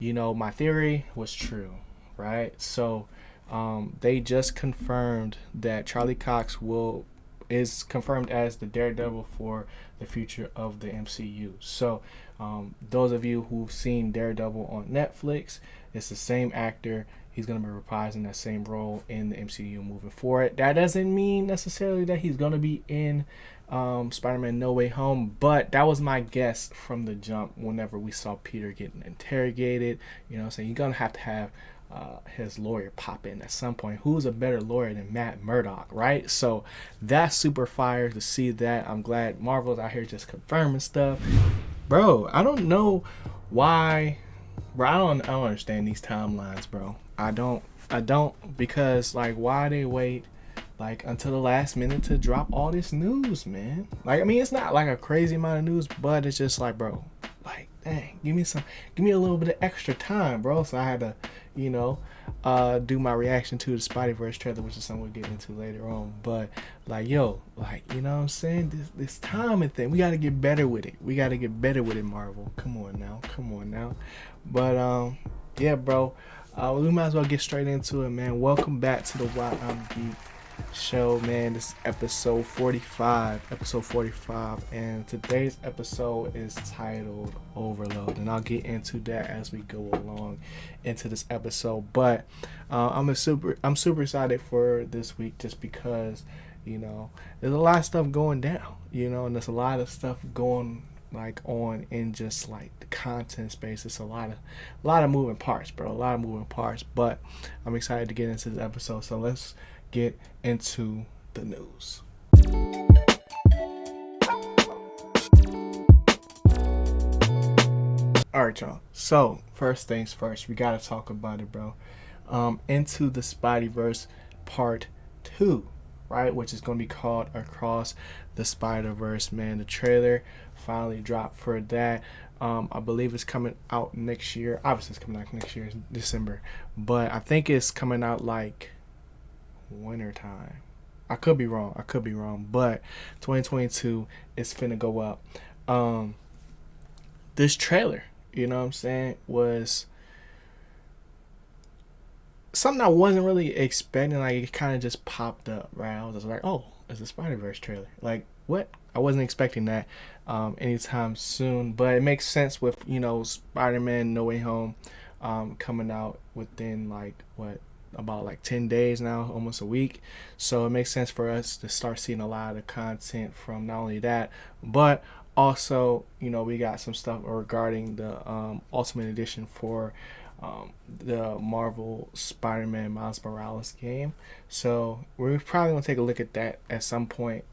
my theory was true, right? So they just confirmed that Charlie Cox will is confirmed as the Daredevil for the future of the MCU. So those of you who've seen Daredevil on Netflix, it's the same actor. He's going to be reprising that same role in the MCU moving forward. That doesn't mean necessarily that he's going to be in Spider-Man No Way Home, but that was my guess from the jump whenever we saw Peter getting interrogated. So you're going to have his lawyer pop in at some point. Who's a better lawyer than Matt Murdock, right? So that's super fire to see that. I'm glad Marvel's out here just confirming stuff. Bro, I don't know why. Bro, I don't understand these timelines, bro. I don't because like why they wait like until the last minute to drop all this news, man. Like I mean it's not like a crazy amount of news, but it's just like bro, like dang, give me a little bit of extra time, bro. So I had to, do my reaction to the Spideyverse trailer, which is something we'll get into later on. But like yo, like you know what I'm saying? This timing thing, we gotta get better with it. We gotta get better with it, Marvel. Come on now. But yeah, bro. We might as well get straight into it, man. Welcome back to the Why I'm Geek show, man. This is episode 45. And today's episode is titled Overload. And I'll get into that as we go along into this episode. But I'm super excited for this week just because, there's a lot of stuff going down, and there's a lot of stuff going like on in just like the content space. It's a lot of moving parts, bro. But I'm excited to get into this episode. So let's get into the news. All right, y'all. So first things first, we gotta talk about it, bro. Into the Spideyverse Part 2, right? Which is gonna be called Across the Spider-Verse, man. The trailer finally dropped for that. I believe it's coming out next year. Obviously, it's coming out next year, December. But I think it's coming out like winter time. I could be wrong. But 2022 is finna go up. This trailer, was something I wasn't really expecting. Like it kind of just popped up, right? I was just like, oh, it's a Spider-Verse trailer. Like what? I wasn't expecting that anytime soon, but it makes sense with Spider-Man No Way Home coming out within like about like 10 days now, almost a week. So it makes sense for us to start seeing a lot of content from not only that, but also we got some stuff regarding the Ultimate Edition for the Marvel Spider-Man Miles Morales game. So we're probably gonna take a look at that at some point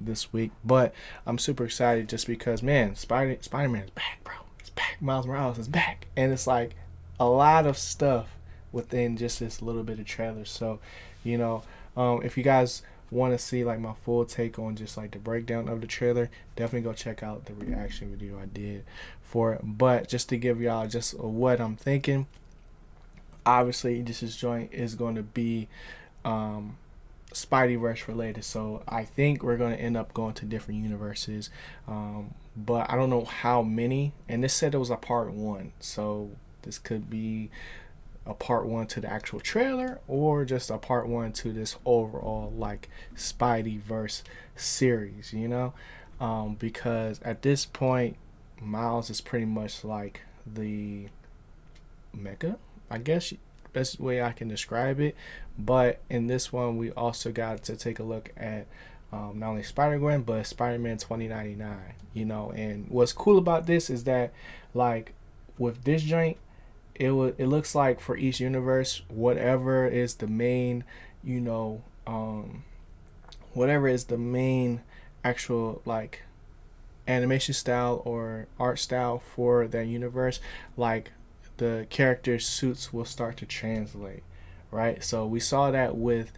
this week. But I'm super excited just because, man, Spider-Man is back, bro. It's back. Miles Morales is back, and it's like a lot of stuff within just this little bit of trailer. So, if you guys want to see like my full take on just like the breakdown of the trailer, definitely go check out the reaction video I did for it. But just to give y'all just what I'm thinking, obviously this joint is going to be Spideyverse related, so I think we're going to end up going to different universes, but I don't know how many. And this said it was a part 1, so this could be a part 1 to the actual trailer or just a part 1 to this overall like Spideyverse series, because at this point Miles is pretty much like the Mecca, I guess best way I can describe it. But in this one we also got to take a look at not only Spider-Gwen but Spider-Man 2099, and what's cool about this is that like with this joint, it looks like for each universe, whatever is the main whatever is the main actual like animation style or art style for that universe, like the characters' suits will start to translate, right? So we saw that with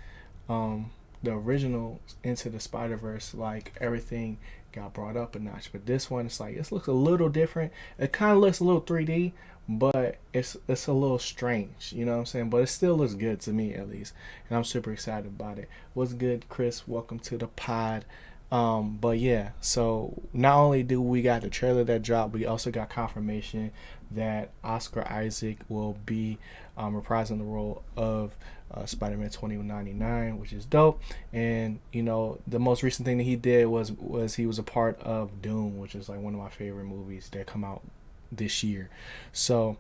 the original Into the Spider-Verse, like everything got brought up a notch. But this one, it's like it looks a little different. It kind of looks a little 3D, but it's a little strange, you know what I'm saying? But it still looks good to me, at least, and I'm super excited about it. What's good, Chris? Welcome to the pod. But yeah, so not only do we got the trailer that dropped, we also got confirmation that Oscar Isaac will be reprising the role of Spider-Man 2099, which is dope. And you know, the most recent thing that he did was he was a part of Doom, which is like one of my favorite movies that come out this year. So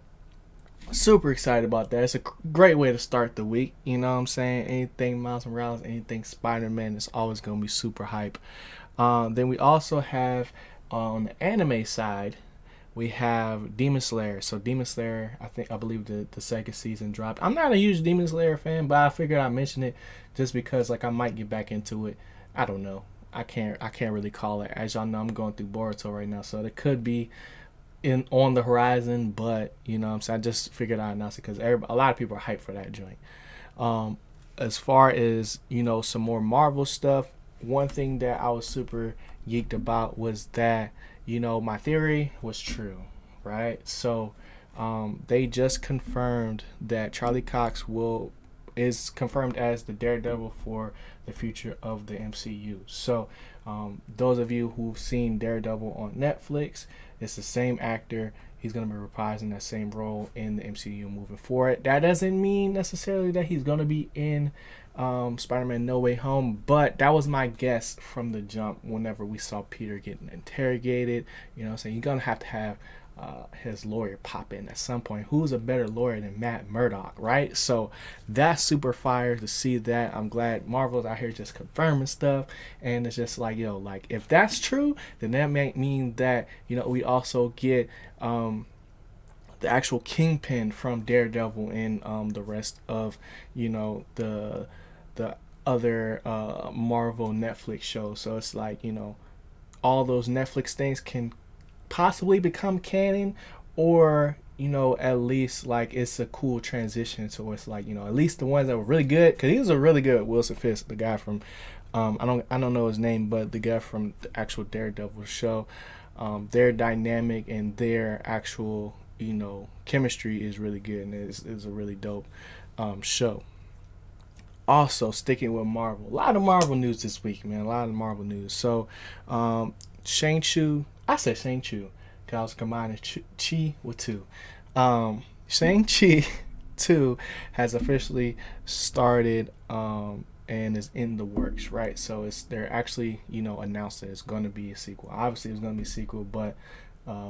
super excited about that. It's a great way to start the week. You know what I'm saying? Anything Miles Morales, anything Spider-Man is always gonna be super hype. Then we also have on the anime side, we have Demon Slayer. So Demon Slayer, I believe the second season dropped. I'm not a huge Demon Slayer fan, but I figured I'd mention it just because like I might get back into it. I don't know. I can't really call it. As y'all know, I'm going through Boruto right now, so it could be in on the horizon, but you know what I'm saying, I just figured I'd announce it because a lot of people are hyped for that joint. Um, as far as you know, some more Marvel stuff. One thing that I was super geeked about was that you know my theory was true, right? So they just confirmed that Charlie Cox will is confirmed as the Daredevil for the future of the MCU. So those of you who've seen Daredevil on Netflix, it's the same actor. He's going to be reprising that same role in the MCU moving forward. That doesn't mean necessarily that he's going to be in Spider-Man No Way Home, but that was my guess from the jump whenever we saw Peter getting interrogated. You know what I'm saying? You're going to have his lawyer pop in at some point. Who's a better lawyer than Matt Murdock, right? So that's super fire to see that. I'm glad Marvel's out here just confirming stuff, and it's just like, yo, like if that's true, then that might mean that you know we also get the actual Kingpin from Daredevil and the rest of you know the other Marvel Netflix shows. So it's like you know all those Netflix things can possibly become canon, or you know at least like it's a cool transition to it's like you know at least the ones that were really good, because he was a really good Wilson Fisk, the guy from I don't know his name, but the guy from the actual Daredevil show. Their dynamic and their actual you know chemistry is really good, and is a really dope show. Also sticking with Marvel, a lot of Marvel news this week, man. A lot of Marvel news. So Shang-Chi, I said Shang-Chi because I was combining Chi with two. Shang-Chi 2 has officially started and is in the works, right? So they're actually, you know, announced that it's going to be a sequel. Obviously, it's going to be a sequel, but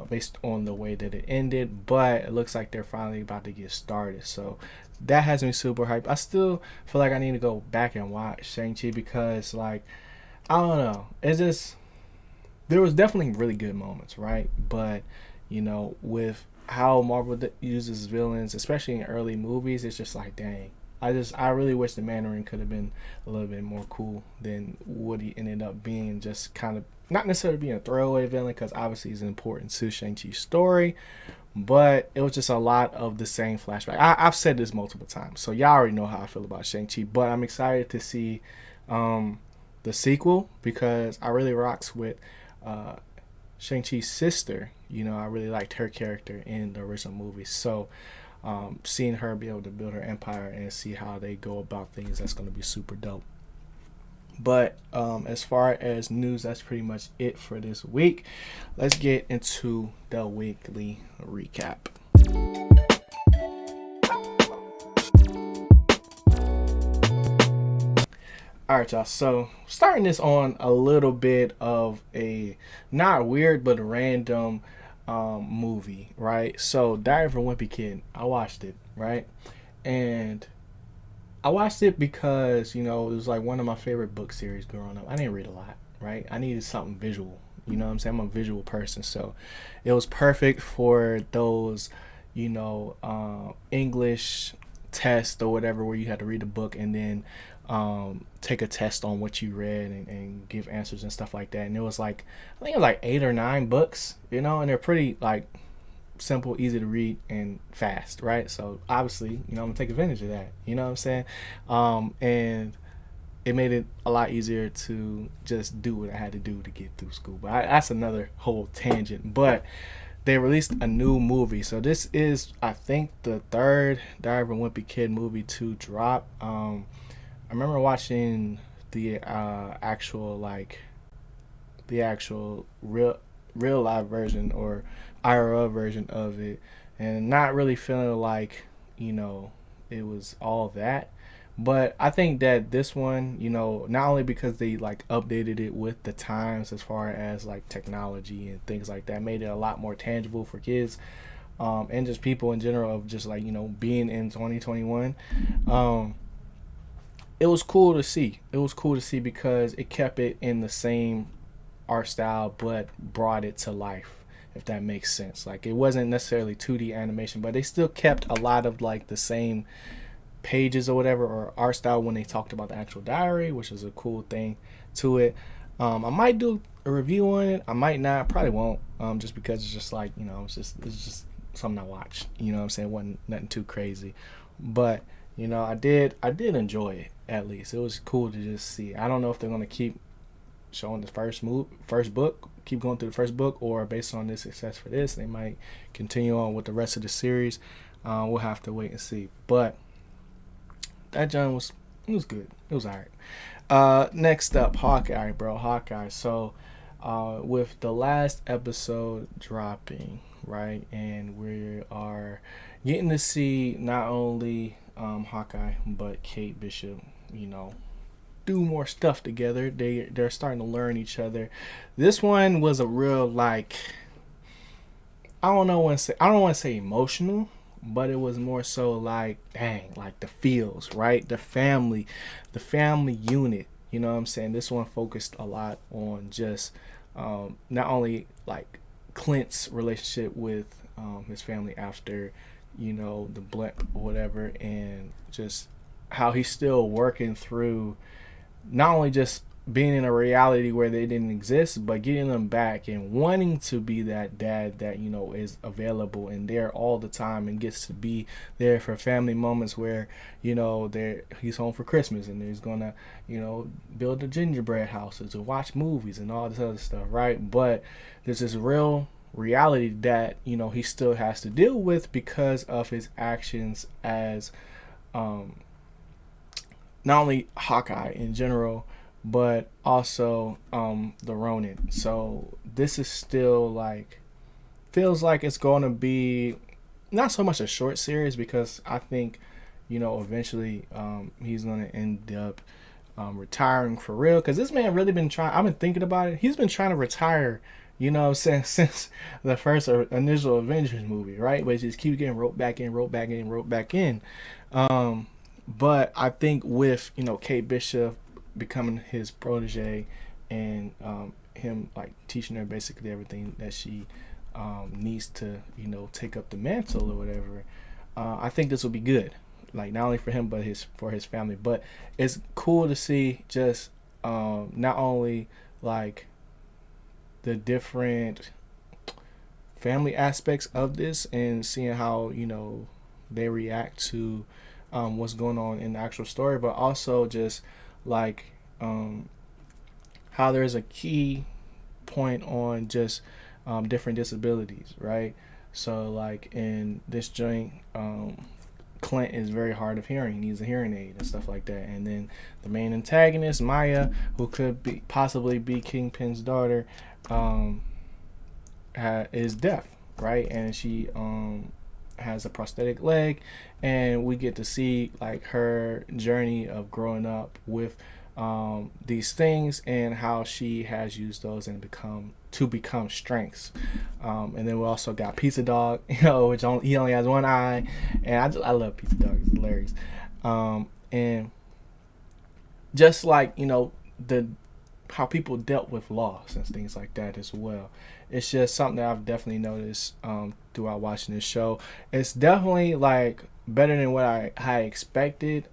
based on the way that it ended, but it looks like they're finally about to get started. So that has me super hyped. I still feel like I need to go back and watch Shang-Chi because, like, I don't know. It's just there was definitely really good moments, right? But you know, with how Marvel uses villains, especially in early movies, it's just like, dang. I really wish the Mandarin could have been a little bit more cool than what he ended up being. Just kind of not necessarily being a throwaway villain, because obviously he's important to Shang-Chi's story, but it was just a lot of the same flashback. I've said this multiple times, so y'all already know how I feel about Shang-Chi, but I'm excited to see the sequel because I really rocks with uh, Shang-Chi's sister. You know, I really liked her character in the original movie. So seeing her be able to build her empire and see how they go about things, that's going to be super dope. But as far as news, that's pretty much it for this week. Let's get into the weekly recap. All right, y'all. So starting this on a little bit of a not weird but a random movie, right? So Diary of a Wimpy Kid. I watched it, right? And I watched it because you know it was like one of my favorite book series growing up. I didn't read a lot, right? I needed something visual. You know what I'm saying? I'm a visual person, so it was perfect for those, you know, English test or whatever where you had to read a book and then take a test on what you read and give answers and stuff like that. And it was like I think it was like 8 or 9 books, you know, and they're pretty like simple, easy to read, and fast, right? So obviously, you know, I'm gonna take advantage of that. You know what I'm saying? And it made it a lot easier to just do what I had to do to get through school. But that's another whole tangent. But they released a new movie, so this is, I think, the third Diary of a Wimpy Kid movie to drop. I remember watching the actual like the actual real live version or IRL version of it, and not really feeling like, you know, it was all that. But I think that this one, you know, not only because they like updated it with the times as far as like technology and things like that, made it a lot more tangible for kids, and just people in general, of just like, you know, being in 2021. Um, it was cool to see. It was cool to see because it kept it in the same art style, but brought it to life, if that makes sense. Like, it wasn't necessarily 2D animation, but they still kept a lot of like the same pages or whatever, or art style, when they talked about the actual diary, which is a cool thing to it. I might do a review on it. I might not. Probably won't. Just because it's just like, you know, it's just something I watched. You know what I'm saying? It wasn't nothing too crazy, but you know, I did enjoy it. At least it was cool to just see. I don't know if they're gonna keep showing the first book, keep going through the first book, or based on the success for this, they might continue on with the rest of the series. We'll have to wait and see. But that John was, it was good. It was alright. Next up, Hawkeye, bro. Hawkeye. So, with the last episode dropping, right, and we are getting to see not only Hawkeye but Kate Bishop, you know, do more stuff together. They're starting to learn each other. This one was a real, like, I don't want to say emotional, but it was more so like, dang, like the feels, right? The family unit. You know what I'm saying? This one focused a lot on just not only like Clint's relationship with his family after, you know, the blimp or whatever, and just how he's still working through not only just being in a reality where they didn't exist, but getting them back and wanting to be that dad that, you know, is available and there all the time and gets to be there for family moments where, you know, he's home for Christmas and he's gonna, you know, build the gingerbread houses or watch movies and all this other stuff, right? But there's this real reality that, you know, he still has to deal with because of his actions as not only Hawkeye in general, but also the Ronin. So this is still like, feels like it's going to be not so much a short series, because I think, you know, eventually he's going to end up retiring for real, because this man really been trying. I've been thinking about it. He's been trying to retire, you know, since the first initial Avengers movie, right? But he just keeps getting roped back in. But I think with, you know, Kate Bishop becoming his protege and him like teaching her basically everything that she needs to, you know, take up the mantle or whatever, I think this will be good. Like, not only for him but for his family. But it's cool to see just not only like the different family aspects of this and seeing how, you know, they react to what's going on in the actual story, but also just like how there's a key point on just different disabilities, right? So like in this joint, Clint is very hard of hearing. He needs a hearing aid and stuff like that. And then the main antagonist, Maya, who could possibly be Kingpin's daughter, is deaf, right? And she has a prosthetic leg, and we get to see like her journey of growing up with these things and how she has used those and become strengths. And then we also got Pizza Dog, you know, which he only has one eye, and I love Pizza Dog. It's hilarious. And just like, you know, how people dealt with loss and things like that as well. It's just something that I've definitely noticed throughout watching this show. It's definitely like better than what I expected.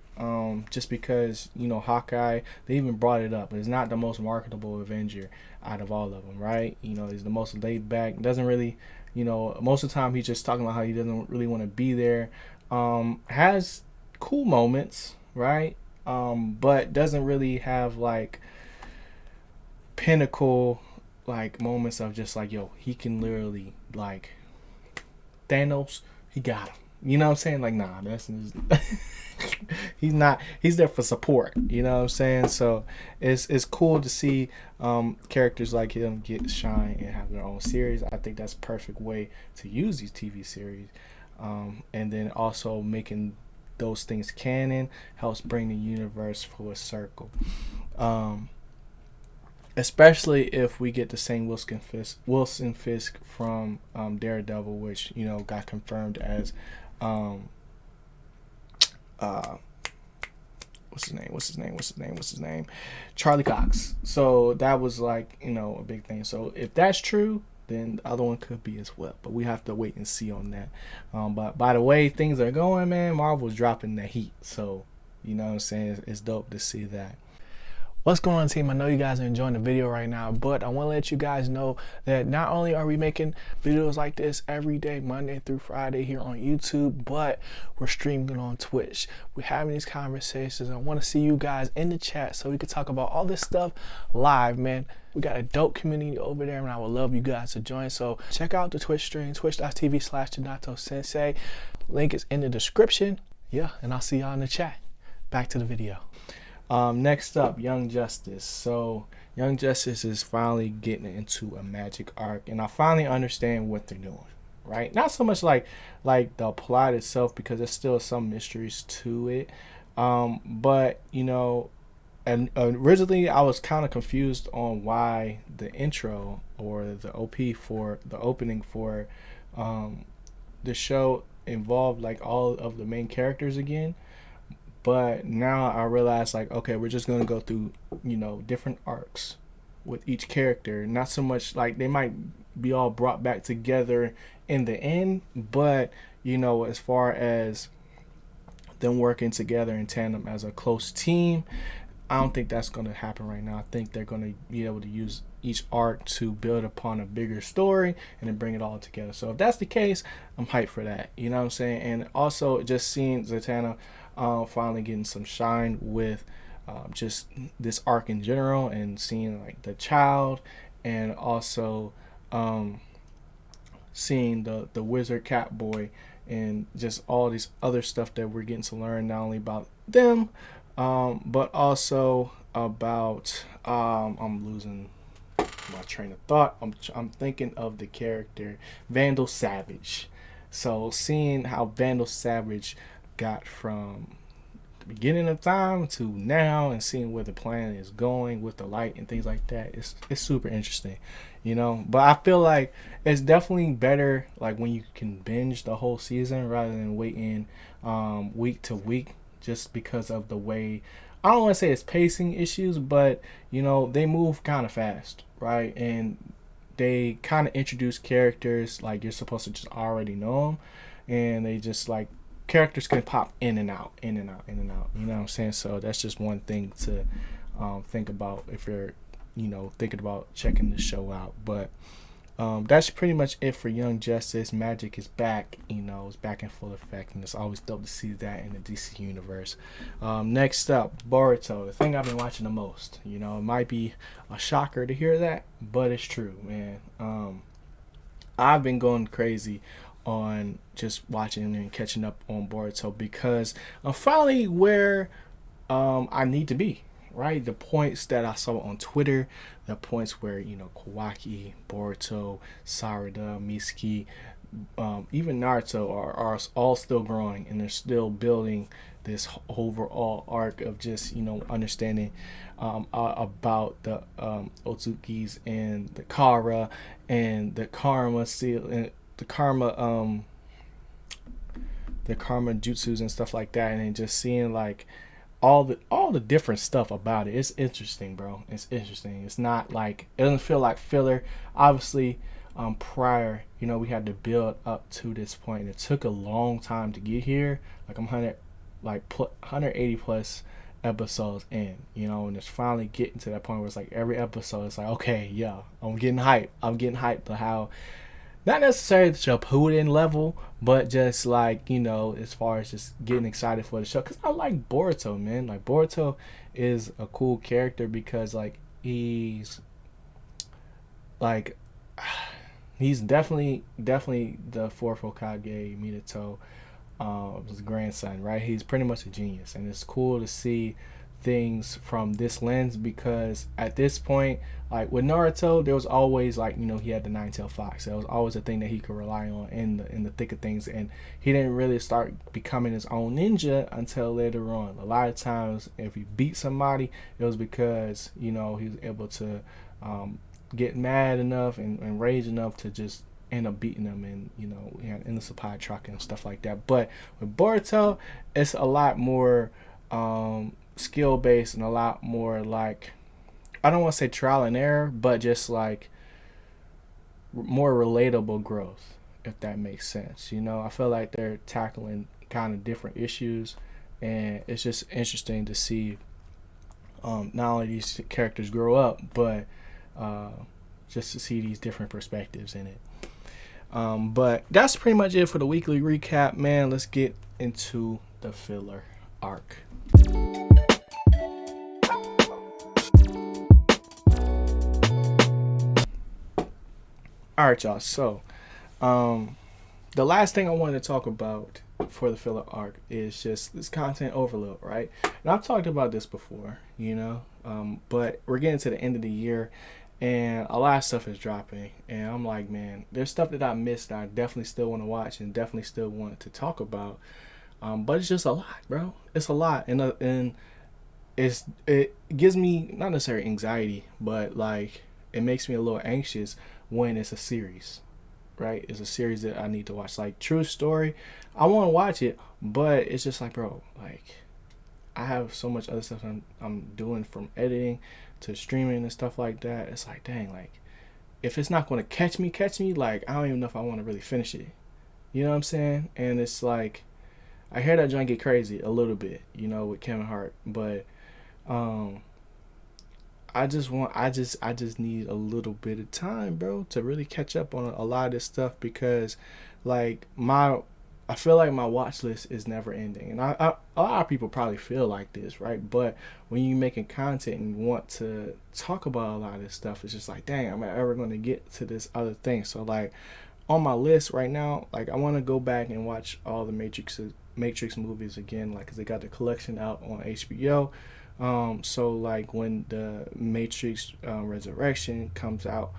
Just because, you know, Hawkeye, they even brought it up. It's not the most marketable Avenger out of all of them, right? You know, he's the most laid back. Doesn't really, you know, most of the time he's just talking about how he doesn't really want to be there. Has cool moments, right? But doesn't really have like pinnacle like moments of just like, yo, he can literally like Thanos, he got him. You know what I'm saying? Like, nah, that's He's there for support. You know what I'm saying? So it's cool to see characters like him get shine and have their own series. I think that's a perfect way to use these TV series, and then also making those things canon helps bring the universe full circle. Um, Especially if we get the same Wilson Fisk from Daredevil, which got confirmed as um, uh, what's his name, Charlie Cox. So that was like a big thing. So if that's true, then the other one could be as well. But we have to wait and see on that. But by the way things are going, man, Marvel's dropping the heat. So what I'm saying, it's dope to see that. What's going on, team? I know you guys are enjoying the video right now, but I want to let you guys know that not only are we making videos like this every day, Monday through Friday here on YouTube, but we're streaming on Twitch. We're having these conversations. I want to see you guys in the chat so we can talk about all this stuff live, man. We got a dope community over there, and I would love you guys to join. So check out the Twitch stream, twitch.tv/Ginato Sensei. Link is in the description. Yeah, and I'll see y'all in the chat. Back to the video. Next up, Young Justice. So Young Justice is finally getting into a magic arc, and I finally understand what they're doing. Right? Not so much like the plot itself, because there's still some mysteries to it. But and originally I was kind of confused on why the intro or the OP for the opening for the show involved like all of the main characters again. But now I realize, like, okay, we're just gonna go through, different arcs with each character. Not so much like they might be all brought back together in the end, but as far as them working together in tandem as a close team, I don't think that's gonna happen right now. I think they're gonna be able to use each arc to build upon a bigger story and then bring it all together. So if that's the case, I'm hyped for that. You know what I'm saying? And also just seeing Zatanna finally getting some shine with just this arc in general, and seeing like the child, and also seeing the wizard Catboy, and just all these other stuff that we're getting to learn, not only about them, but also about I'm losing my train of thought. I'm thinking of the character Vandal Savage. So seeing how Vandal Savage got from the beginning of time to now, and seeing where the planet is going with the light and things like that, it's super interesting, but I feel like it's definitely better like when you can binge the whole season rather than waiting week to week, just because of the way, I don't want to say it's pacing issues, but they move kind of fast, right? And they kind of introduce characters like you're supposed to just already know them, and they just like characters can pop in and out. You know what I'm saying? So that's just one thing to think about if you're thinking about checking the show out. But that's pretty much it for Young Justice. Magic is back, it's back in full effect, and it's always dope to see that in the DC universe. Next up, Boruto, the thing I've been watching the most. It might be a shocker to hear that, but it's true, man. I've been going crazy on just watching and catching up on Boruto, because I'm finally where I need to be. Right, the points that I saw on Twitter, the points where Kawaki, Boruto, Sarada, Mitsuki, even Naruto are all still growing, and they're still building this overall arc of just understanding about the Otsukis and the Kara and the Karma seal and the Karma jutsus and stuff like that, and just seeing like all the different stuff about it. It's interesting, bro. It's interesting. It's not like, it doesn't feel like filler. Obviously, prior, we had to build up to this point, and it took a long time to get here. Like I'm 180 plus episodes in, and it's finally getting to that point where it's like every episode, it's like, okay, yeah, I'm getting hyped. To how, not necessarily the Shippuden level, but just like, as far as just getting excited for the show. Because I like Boruto, man. Like, Boruto is a cool character because, like, he's definitely the fourth Hokage, Minato. his grandson, right? He's pretty much a genius, and it's cool to see things from this lens, because at this point, like with Naruto, there was always, like, he had the nine-tailed fox. There was always a thing that he could rely on in the thick of things, and he didn't really start becoming his own ninja until later on. A lot of times, if he beat somebody, it was because he was able to get mad enough and rage enough to just end up beating them, and he had endless supply truck and stuff like that. But with Boruto, it's a lot more skill based and a lot more, like, I don't want to say trial and error, but just like more relatable growth, if that makes sense. I feel like they're tackling kind of different issues, and it's just interesting to see not only these characters grow up, but just to see these different perspectives in it. But that's pretty much it for the weekly recap, man. Let's get into the filler arc. All right, y'all. So, the last thing I wanted to talk about for the filler arc is just this content overload, right? And I've talked about this before, but we're getting to the end of the year, and a lot of stuff is dropping, and I'm like, man, there's stuff that I missed that I definitely still want to watch and definitely still want to talk about. But it's just a lot, bro. It's a lot, and it gives me not necessarily anxiety, but like it makes me a little anxious when it's a series, right? It's a series that I need to watch. Like True Story, I want to watch it, but it's just like, bro, like I have so much other stuff I'm doing, from editing to streaming and stuff like that. It's like, dang, like if it's not going to catch me, like I don't even know if I want to really finish it. You know what I'm saying? And it's like, I hear that joint get crazy a little bit, with Kevin Hart, but I just need a little bit of time, bro, to really catch up on a lot of this stuff, because like I feel like my watch list is never ending, and a lot of people probably feel like this, right? But when you're making content and you want to talk about a lot of this stuff, it's just like, dang, am I ever going to get to this other thing? So like on my list right now, like I want to go back and watch all the Matrix movies again, like, 'cause they got the collection out on HBO. So like when the Matrix Resurrection comes out,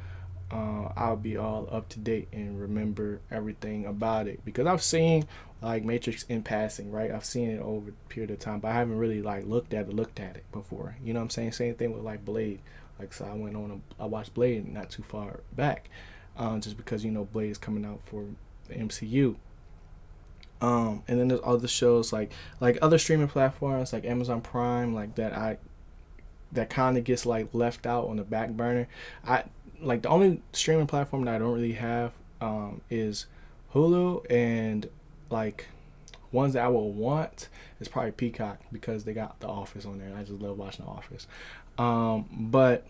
I'll be all up to date and remember everything about it, because I've seen like Matrix in passing, right? I've seen it over a period of time, but I haven't really like looked at it before. You know what I'm saying? Same thing with like Blade. Like, so I watched Blade not too far back, just because Blade is coming out for the MCU. And then there's other shows like other streaming platforms like Amazon Prime, like that kind of gets like left out on the back burner. Like the only streaming platform that I don't really have is Hulu, and like ones that I will want is probably Peacock, because they got The Office on there, and I just love watching The Office. But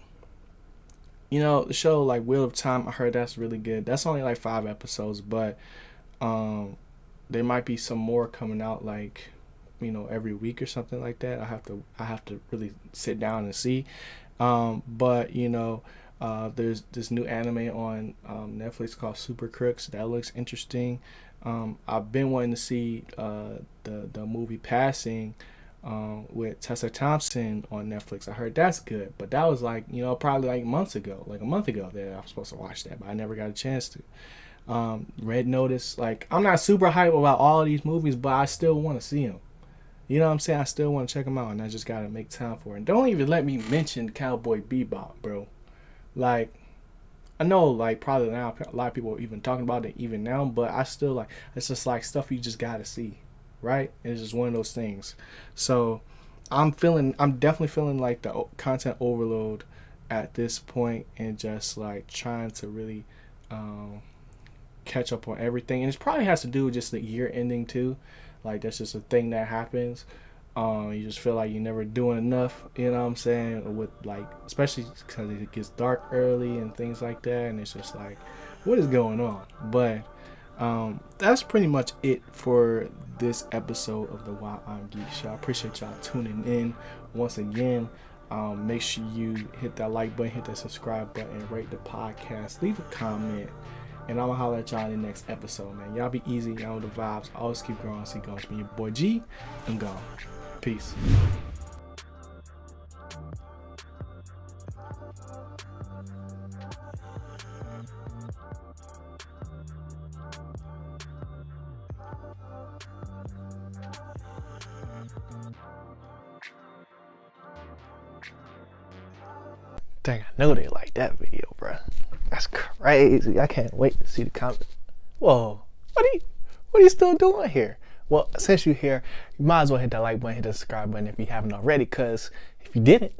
the show like Wheel of Time, I heard that's really good. That's only like 5 episodes, but there might be some more coming out, like every week or something like that. I have to really sit down and see. But there's this new anime on Netflix called Super Crooks that looks interesting. I've been wanting to see the movie Passing with Tessa Thompson on Netflix. I heard that's good, but that was like probably like a month ago that I was supposed to watch that, but I never got a chance to. Red Notice, like I'm not super hype about all of these movies, but I still want to see them. You know what I'm saying? I still want to check them out, and I just gotta make time for it. And don't even let me mention Cowboy Bebop, bro. Like, I know, like, probably now a lot of people are even talking about it even now, but I still, like, it's just like stuff you just gotta see, right? It's just one of those things. So I'm definitely feeling like the content overload at this point, and just like trying to really catch up on everything. And it probably has to do with just the year ending too. Like, that's just a thing that happens. You just feel like you're never doing enough, you know what I'm saying? With like, especially because it gets dark early and things like that, and it's just like, what is going on? But that's pretty much it for this episode of the Why I'm Geek Show. I appreciate y'all tuning in once again. Make sure you hit that like button, hit that subscribe button, rate the podcast, leave a comment, And I'm gonna holler at y'all in the next episode, man. Y'all be easy, y'all know the vibes. Always keep growing, see going. It's been your boy G. I'm gone. Peace. Dang, I know they like that video, bruh. That's crazy. I can't wait to see the comments. Whoa, what are you still doing here? Well, since you're here, you might as well hit that like button, hit the subscribe button if you haven't already, because if you didn't,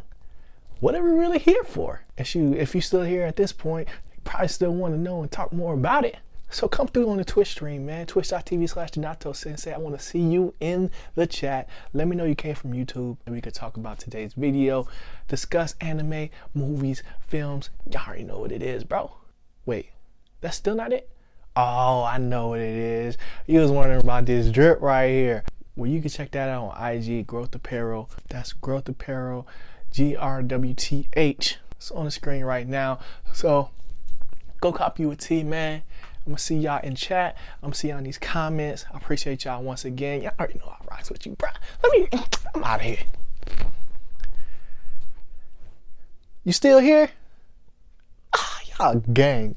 what are we really here for? If you're still here at this point, you probably still want to know and talk more about it. So come through on the Twitch stream, man. Twitch.tv/Ginato Sensei. I want to see you in the chat. Let me know you came from YouTube and we could talk about today's video. Discuss anime, movies, films. Y'all already know what it is, bro. Wait, that's still not it? Oh, I know what it is. You was wondering about this drip right here. Well, you can check that out on IG, Growth Apparel. That's Growth Apparel, GRWTH. It's on the screen right now. So go copy you a tee, man. I'm gonna see y'all in chat. I'm gonna see y'all in these comments. I appreciate y'all once again. Y'all already know I rocks with you, bro. I'm out of here. You still here? Ah, y'all gang.